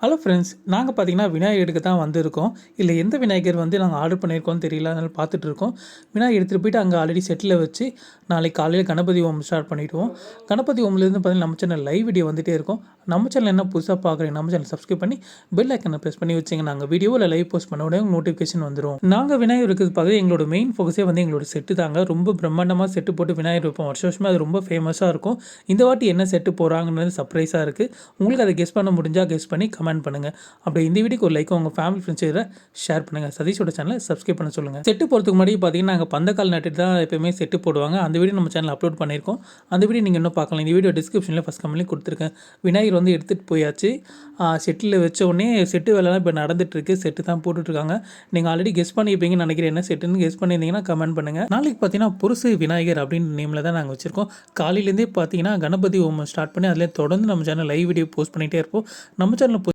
Hello friends, நாங்க பார்த்தீங்கன்னா விநாயகர் எடுக்க தான் வந்திருக்கோம். இல்ல எந்த விநாயகர் நாங்க ஆர்டர் பண்ணியிருக்கோம்னு தெரியல. அதனால பார்த்துட்டு இருக்கோம். விநாயகர் எடுத்துட்டு போயிட்டு அங்க ஆல்ரெடி செட்ல வச்சு, நாளைக்கு காலையில கணபதி ஹோமம் ஸ்டார்ட் பண்ணிடுவோம். கணபதி ஹோமம்லேருந்து பார்த்தீங்கன்னா, நம்ம சேனல் லைவ் வீடியோ வந்துட்டே இருக்கும். நம்ம சேனல் என்ன புதுசா பார்க்குறீங்க, நம்ம சேனல் சப்ஸ்கிரைப் பண்ணி பெல் ஐக்கன பிரஸ் பண்ணி வச்சுங்க. நாங்க வீடியோ இல்ல லைவ் போஸ்ட் பண்ண உடனே நோட்டிஃபிகேஷன் வந்துரும். நாங்க விநாயகர் இருக்கிறது பார்க்கவே எங்களோட மெயின் ஃபோக்கஸே எங்களோட செட்டு தாங்க. ரொம்ப பிரம்மாண்டமா செட்டு போட்டு விநாயகர் வைப்போம். வருஷம் வருஷமா அது ரொம்ப ஃபேமஸா இருக்கும். இந்த வாட்டி என்ன செட்டு போடுறாங்கன்றது சர்ப்ரைஸா இருக்கு. உங்களுக்கு அத கெஸ் பண்ண முடிஞ்சா கெஸ் பண்ணி கமெண்ட் பண்ணுங்க. அப்படி இந்த வீடியோக்கு ஒரு லைக் உங்கள் ஃபேமிலி ஃப்ரெண்ட்ஸ் இதில் ஷேர் பண்ணுங்கள். சதீஷோட சேனலை சப்ஸ்கிரைப் பண்ண சொல்லுங்கள். செட்டு போகிறதுக்கு முன்னாடி பார்த்தீங்கன்னா நாங்கள் பந்தக்கால் நட்டுட்டு தான் எப்பயுமே செட்டு போடுவாங்க. அந்த வீடியோ நம்ம சேனல் அப்லோட் பண்ணியிருக்கோம். அந்த வீடியோ நீங்கள் இன்னும் பார்க்கலாம். இந்த வீடியோ டிஸ்கிரிப்ஷனில் ஃபஸ்ட் கமெண்ட்லேயும் கொடுத்துருக்கேன். விநாயகர் எடுத்துகிட்டு போயாச்சு. செட்டில் வச்ச உடனே செட்டு வேலைலாம் இப்போ நடந்துட்டுருக்கு. செட்டு தான் போட்டுட்ருக்காங்க. நீங்கள் ஆல்ரெடி கெஸ் பண்ணியிருப்பீங்கன்னு நினைக்கிறேன். என்ன செட்டுன்னு கெஸ் பண்ணியிருந்தீங்கன்னா கமெண்ட் பண்ணுங்கள். நாளைக்கு பார்த்தீங்கன்னா புருசு விநாயகர் அப்படின்னு நேமில் தான் நாங்கள் வச்சுருக்கோம். காலையிலேருந்தே பார்த்தீங்கன்னா கணபதி ஹோமம் ஸ்டார்ட் பண்ணி அதில் தொடர்ந்து நம்ம சேனல் லைவ் வீடியோ போஸ்ட் பண்ணிகிட்டே இருப்போம். நம்ம சேனலில்